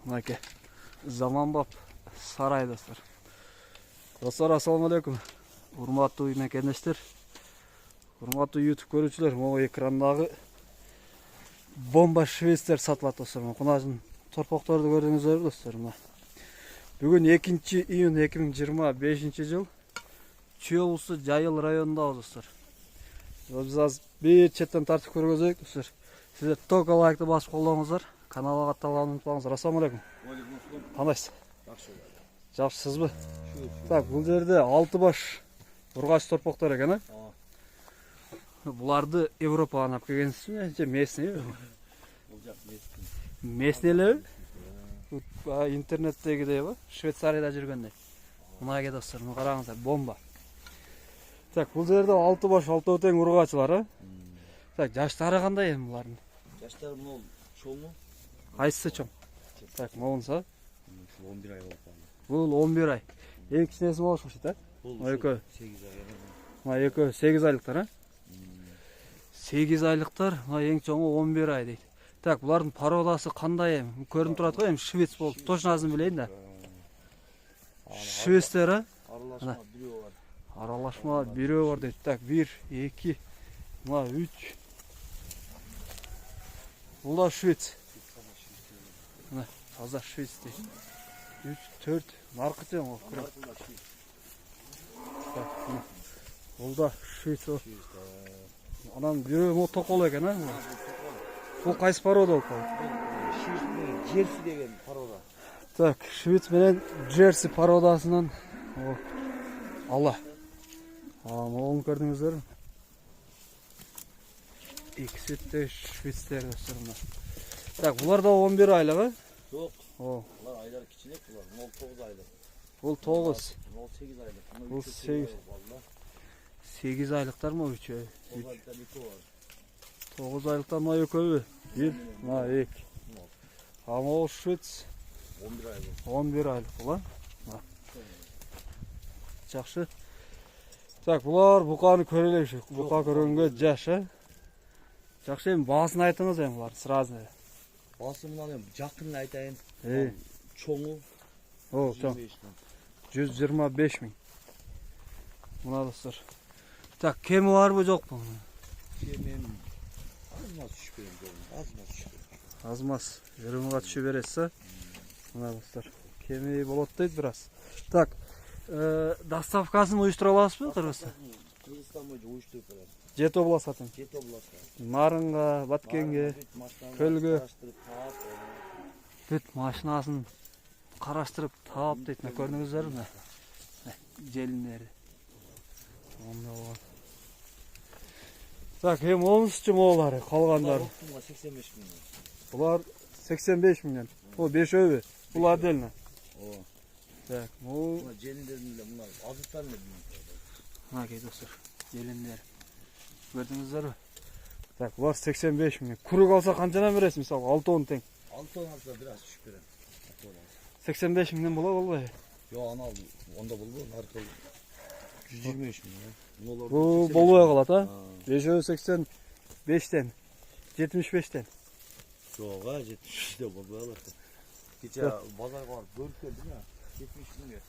Мынакей заманбап сарай достар. Достар, ассаламу алейкум. Урматтуу мекендештер, урматтуу YouTube көрүүчүлөр, могу экрандагы бомба швейцтер сатылат достар. Кунажын торпокторду көрдүңүздөр достар. Бүгүн 2 июнь 2025 жыл Чүй облусу Жайыл районунда достар. Биз азыр бир четтен тартып көргөзөйүк достар. Сиздер только лайкты басып колдоңуздар. Каналга катталганды унутпаңыздар. Ассаламу алейкум. Кандайсыз? Жакшысызбы? Так, бул жерде 6 баш ургач торпоктор экен, а? Буларды Европадан алып келгенсизби же местный? Бул жак местный. Местный элеби? Интернеттегидей ба? Швейцарияда жүргөндөй. Мына достар, мына караңыздар, бомба. Так, бул жерде 6 баш 6 тең ургачылар, а? Так, жаштары кандай эми булардын? Жаштары мына чоңу. Кайсысы чоң? Так, могунса? 11 ай болуп калды. Бул 11 ай. Эң кичинеси болуш окшойт, а? Бул 8 ай. Мына экөө 8 айлыктар, а? 8 айлыктар, мына эң чоңу 11 ай дейт. Так, булардын породасы кандай эми? Көрүнүп турат го эми швец болуп. Точносын билейин да. Швецтер, а? Аралашма бирөө бар. Аралашма бирөө бар дейт. Так, 1, 2, мына 3. Бул да швец. Мына таза швец дейт. 3, 4, наркы тең. Так, бул да швец. Анан бирөө мо токол экен, а? Бул кайсы порода болуп калды? Жерси деген порода. Так, швец менен Джерси породасынан ала. Могун көрдүңүздөр. Икиси де швецтер достор. Так, булар да 11 айлык, а? Жок. Булар айлар кичине, булар 9 айлык. Бул 9. 8 айлык. Бул 8 айлыктармы үчөө? 9 айлыктар мына экөөбү? 1, мына 2. Могу швец 11 айлык. 11 айлык бул, а? Жакшы. Так, булар буканы көрө элек. Бука көргөнгө жаш, а? Жакшы, эми баасын айтыңыз эми булар сразу. Баасы мына эми жакын айтайын. Чоңу. Чоң. 125 миң. Мына достор. Так, кеми барбы жокпу? Кемем аз түшпөйм жолун. Аз-маз 20га түшө бересиз, а? Мына достор. Кеми болот дейт бир аз. Так, доставкасын уюштура аласызбы, Кыргызстан? Кыргызстан боюнча уюштуруп берет. Жети область атын. Жети область. Нарынга, Баткенге, Көлгө. Бүт машинасын караштырып таап дейт. Көрдүңүздөрбү? Желиндери. Так, эми онусучу моолары, калгандары. 85 миң. Булар 85 миңден. Бул бешөөбү? Бул отдельно. Так, бул желиндерин эле мына азыктан эле. Мынакей достор, желиндер. Көрдүңүздөрбү? Так, булар 85 миң. Курук алса канчадан бересиз, мисалы 6 тонн тең? 6 тонн алса бир аз түшүп берем. 85 миңден болбойбу? Жок, аны ал онда болбойт. Наркы 125 миң. Бул болбой калат, а? Бешөө 85тен, 75тен. Жок, 75ден болбой калат. Кече базарга барып көрүп келдим я. 70 миңге.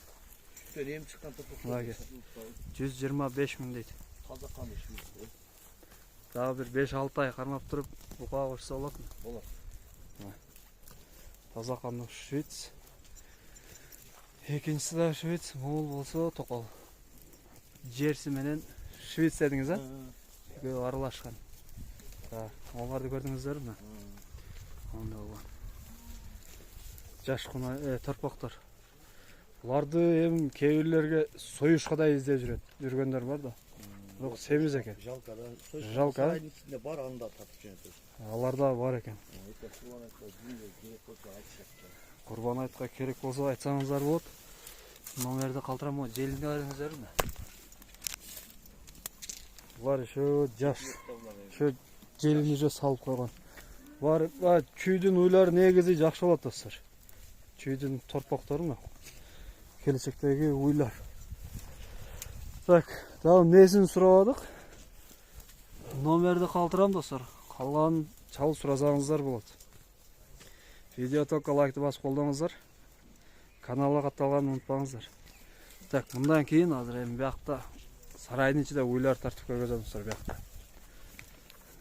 Түштөн эми чыккан топок. 125 миң дейт. Таза каны швец. Дагы бир 5-6 ай кармап туруп, бука кошсо болот. Болот. Таза каны швец. Экинчиси да швец, могул болсо токол. Жерси менен швец дедиңиз, а? Экөө аралашкан. Так, оларды көрдүңүздөрбү? Анда болгон. Жаш торпоктор. Буларды эми кээ бирлерге союшка да издеп жүргөндөр бар да. Бирок семиз экен. Жалко да. Жалко. Сайдысында бар, анда татып жөнөтөт. Аларда бар экен. Курбан айтка керек болсо айтсаңыздар болот. Номерди калтырам, желиңиздерби? Булар ошо жаш. Ошо желини же салып койгон. Бар, чүйдүн уйлары негизи жакшы болот достор. Чүйдүн торпоктору келечектеги уйлар. Так, дагы несин сурабадык? Номерди калтырам достор. Калган чалып сурасаңыздар болот. Видео только лайкты басып қолдаңыздар. Каналға қатталғанын ұмытпаңыздар. Так, мұндан кейін азыр эми бияқта сарайдын ичинде уйлар тартып койгон достор бияқта.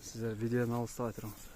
Сіздер видеоны алыстабай тұрыңыздар.